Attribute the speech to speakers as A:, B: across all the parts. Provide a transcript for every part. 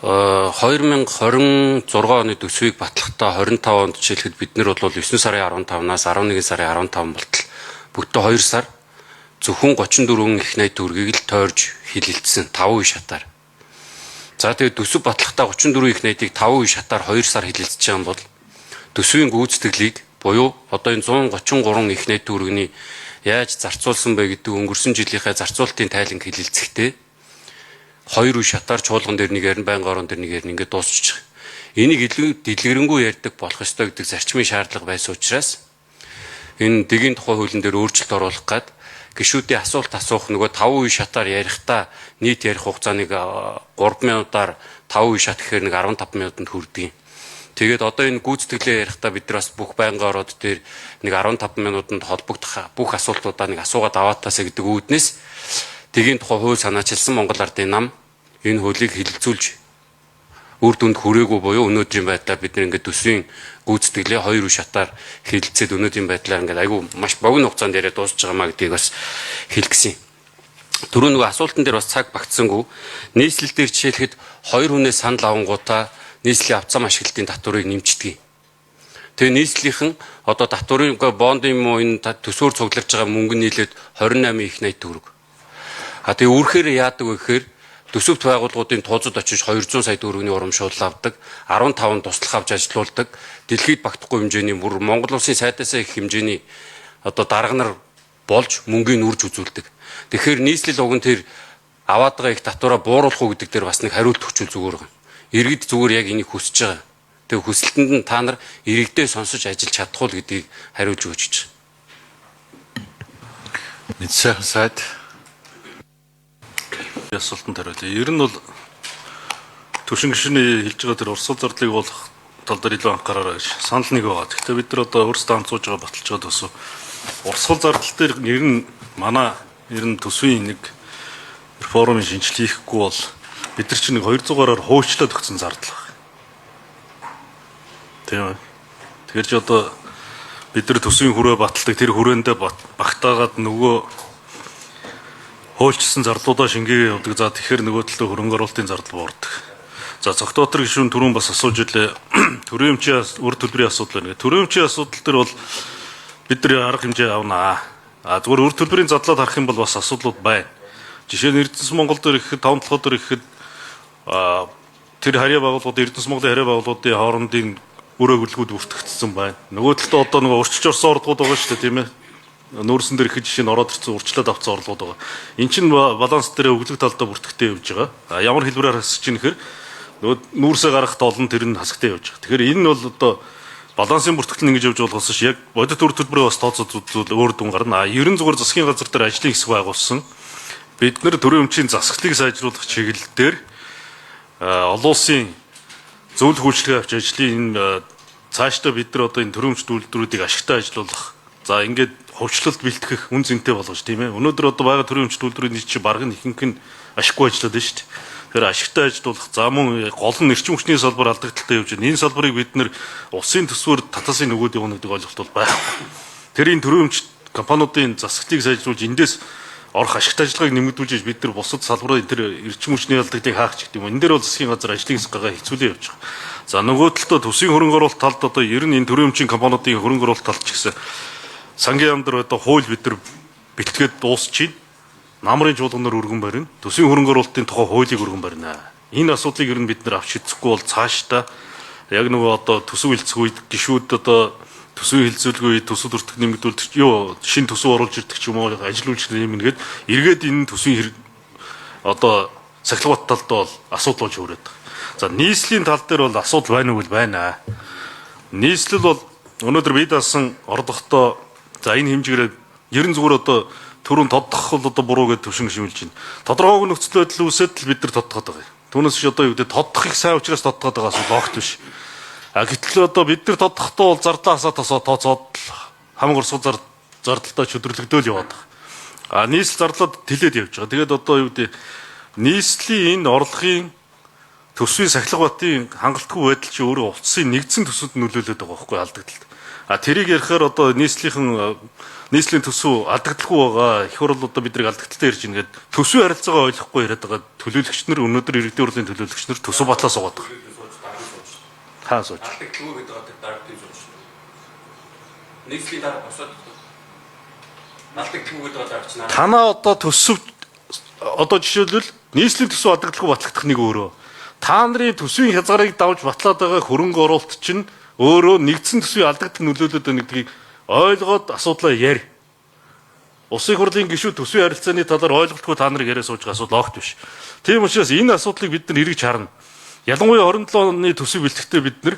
A: 2026 оны төсвийг батлахдаа 25 онд жишээлхэд бид нар бол 9 сарын 15-наас 11 сарын 15 болтол бүтэн 2 сар зөвхөн 34 их найт төгрөгийг л тойрж хилэлцсэн 5 үе шатаар. За тэгээд төсөв батлахдаа 34 их найтыг 5 үе шатаар 2 сар хилэлцэж байгаа юм бол төсвийн гүйцэтгэлийг буюу одоо энэ 133 их найт төгрөгийн яаж зарцуулсан бэ гэдэг өнгөрсөн жилийнхээ зарцуулалтын тайланг хилэлцэхдээ 2 үе шатаар чуулган дээр нэгээр нь байнгын орон дээр нэгээр нь ингээд дуусчих. Энийг илүү дэлгэрэнгүй ярьдаг болох ёстой гэдэг зарчмын шаардлага байсан учраас энэ дэгийн тухай хуулийн дээр өөрчлөлт оруулах гад гишүүдийн асуулт асуух нөгөө 5 үе шатаар ярихдаа нийт ярих хугацааныг 3 минутаар 5 үе шат гэхээр нэг 15 минутанд хүрдэг. Тэгээд одоо энэ гүйцэтгэлээ ярихдаа бид нар бас бүх байнгын ороод дээр нэг 15 минутанд холбогдох бүх асуултуудаа нэг асуугаад аваатаасаа гэдэг үүднээс Тэгийн тухай хууль санаачилсан Монгол Ардын нам энэ хуулийг хилэлцүүлж үр дүнд хүрээгүй буюу өнөөдрийн байдлаар бид нэг ингээд төсвийн гүйцэтгэлээ 2 үе шатаар хилэлцээд өнөөдрийн байдлаар ингээд айгүй маш богино хугацаанд яриад дуусч байгаа маа гэдгийг бас хэлэх гэсэн. Түрүү нөгөө асуултан дээр бас цаг багтсангүй нийслэл дээр жишээлхэд 2 хүнээс санал авангуудаа нийслэлийн авцам ашиглалтын татварыг нэмждэг. Тэгээ нийслэлийнхэн одоо татварын бондын юм уу энэ төсвөөр цугларч байгаа мөнгө нийлээд 28 их найт төгрөг. Тэгээ үүрхээр яадаг вэ гэхээр төсөвт байгууллагуудын тууцад очиж 200 сая төгрөгийн урамшуулал авдаг, 15 туслах авч ажилуулдаг, дэлхийд багтахгүй хэмжээний бүр Монгол улсын сайдаас их хэмжээний одоо дарга нар болж мөнгөний үрж үзүүлдэг. Тэгэхээр нийслэл уг нь тэр аваад байгаа их татвараа бууруулах уу гэдэг дээр бас нэг хариулт өгчүүл зүгээр байна. Иргэд зүгээр яг энийг хүсэж байгаа. Тэгээ хүсэлтэнд нь та нар иргэдээ сонсож ажиллаж чадах уу гэдгийг хариулж өгч чинь.
B: Мэдсэн сайд асуултанд хариулъя. Ер нь бол төвшин гишүүний хэлж байгаа тэр урсгал зардлыг болох тал дээр илүү анхаараарай гэж санал нэг байгаа. Гэхдээ бид нар одоо өөрсдөө хамцууж байгаа баталж байгаа төсөв урсгал зардал дээр ер нь манай ер нь төсвийн нэг реформын шинжил хийхгүй бол бид нар чинь нэг 200-аар хуучлаад өгсөн зардал байна. Тийм. Тэгэхээр ч одоо бид нар төсвийн хүрээ баталдаг тэр хүрээндээ багтаагаад нөгөө хуульчсан зардлуудаа шингээгээ явдаг. За тэгэхээр нөгөө талдаа хөрөнгө оруулалтын зардал буурдаг. За цогтоотор гишүүн түрүүн бас асууж илээ. Төрөөмчийн үр төлбөрийн асуудал байна. Төрөөмчийн асуудал дээр бол бид нар арга хэмжээ авнаа. Зүгээр үр төлбөрийн задлаад харах юм бол бас асуудлууд байна. Жишээ нь Эрдэнэс Монгол дээр ихэд 5 толгой дээр ихэд тэр харьяа байгууллагууд Эрдэнэс Монголын харьяа байгууллагуудын хоорондын үр өгүүлбэрүүд бүртгэгдсэн байна. Нөгөө талдаа одоо нөгөө урьдчилж орсон ордгууд байгаа шүү дээ, тийм ээ. Нүүрсэн дээр их жишээ нь ороод ирсэн урьдчилаад авсан орлогууд байгаа. Энд чинь баланс дээр өглөг талдаа бүртгэгдээ явж байгаа. Ямар хэлбэрээр хасаж чинь гэхээр нөгөө нүүрсээ гаргахад олон тэр нь хасагдээ явж байгаа. Тэгэхээр энэ нь бол одоо балансын бүртгэл нь ингэж явж болохоос ш яг бодит үр төлбөрөө бас тооцоод үзвэл өөр дүн гарна. Ерөн зүгээр засгийн газар дээр ажлын хэсэг байгуулсан. Бид нэр төрийн өмчийн засаглалыг сайжруулах чиглэл дээр олон улсын зөвлөх үйлчлэгээ авч ажлын энэ цаашдаа бид нар одоо энэ төрийн өмч үйлдвэрүүдийг ашигтай ажилуулах. За ингээд хувьчлалт бэлтгэх үн зөнтэй болгож тийм ээ. Өнөөдөр одоо байгаа төрийн өмчт үйлдвэрийн чинь бараг нь ихэнх нь ашиггүй ажиллаад байна шүү дээ. Тэгэхээр ашигтай ажилуулах за мөн гол нь эрчим хүчний салбар алдагдaltaй явж байна. Энэ салбарыг бид нэр улсын төсвөөр татаасын нөгөөд явна гэдэг ойлголт бол байхгүй. Тэр энэ төрийн өмчт компаниудын засаглалыг сайжруулж эндээс орох ашигтай ажиллагааг нэмэгдүүлж бид нар бусад салбарын тэр эрчим хүчний алдагдлыг хаах ч гэдэг юм. Энэ дээр бол засгийн газар ажлын хэсгээ хэцүүлээ явж байгаа. За нөгөө талдаа төсвийн хөрөнгө оруулалт талд одоо ер нь энэ төрийн өмчийн компаниудын хөрөнгө оруулалт талд ч гэсэн сангийн яам дээр одоо хууль бид нар бэлтгээд дуусчих. Намрын чуулганаар өргөн барина. Төсвийн хөрөнгө оруулалтын тухай хуулийг өргөн барина. Энэ асуудлыг ер нь бид нар авч хэцэхгүй бол цаашдаа яг нөгөө одоо төсөв хилцэх үед гишүүд одоо төсвийн хилцүүлгүй төсөв төртөг нэмэгдүүлдэг юу шин төсөв оруулж ирдэг ч юм уу ажил үйлчлэл нэмнэгээд эргээд энэ төсвийн одоо сахилгат талд бол асуудал болж өрөөд байгаа. За нийслэлийн тал дээр бол асуудал байна уу гэвэл байна. Нийслэл бол өнөөдөр бид даасан ордохдоо за энэ хэмжээгээр ер нь зүгээр одоо төрөнд тодтох бол одоо буруу гэж төвшин шимжилж байна. Тодорхой нөхцөл байдал үүсээд л бид нар тодтоход байгаа. Түүнээс ч одоо юу гэдэг тодтох их сайн учраас тодтоход байгаас логт биш. Гэтэл одоо бид нар тодтохдоо бол зардлаасаа тооцоод хамаг урсгал зардалтай чөдөрлөгдөөл яваад байгаа. Нийслэл зардлаад тэлээд явж байгаа. Тэгээд одоо юу гэдэг нийслэлийн энэ орлогын төсвийн сахилга батын хангалтгүй байдал чи өөрөө улсын нэгдсэн төсөвд нөлөөлөд байгаа байхгүй алдагдaltaд. Тэрийг ярихаар одоо нийслэлийн нийслэлийн төсөв алдагдaltaгүй байгаа. Их хурл одоо биднийг алдагдaltaй ирж ингээд төсвийн харилцаагаа ойлгохгүй яриад байгаа төлөөлөгч нар өнөөдөр иргэдийн хурлын төлөөлөгч нар төсөв батлаа суугаад байгаа. Хаан сууж.
A: Алдагдaltaгүй гэдэг одоо дараа тийм сууж. Нийслэлийн дараа босоод алдагдaltaгүй гэдэг одоо арчнаа.
B: Танаа одоо төсөв одоо жишээлбэл нийслэлийн төсөв алдагдaltaгүй батлагдах нэг өөрөө. Та нарын төсвийн хязгаарыг давж батлаад байгаа хөрөнгө оруулалт чинь өөрөө нэгдсэн төсвийн алдагдaltaг нөлөөлөд байгаа гэдгийг ойлгоод асуудлаа ярь. Улсын хурлын гишүүд төсвийн харилцааны талаар ойлголтгүй та нарыг яриа сууж байгаа асуудал огт биш. Тийм учраас энэ асуудлыг бид нар эргэж харна. Ялангуяа 27 оны төсөв бэлтгэхдээ бид нар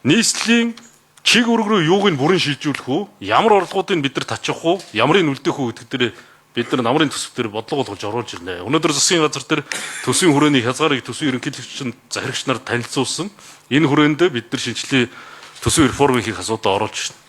B: нийслэлийн чиг үүрэг рүү юуг нь бүрэн шилжүүлэх үү? Ямар орлогуудыг бид нар тачих уу? Ямрыг үлдээх үү гэдэг дээр бид нар намрын төсөв дээр бодлого болгож оруулж ирнэ. Өнөөдөр засгийн газар дээр төсвийн хүрээний хязгаарыг төсвийн ерөнхийлөгч захирагч нар танилцуулсан. Энэ хүрээндээ бид нар шинжилгээ төсвийн реформ хийх асуудал оруулж ирнэ.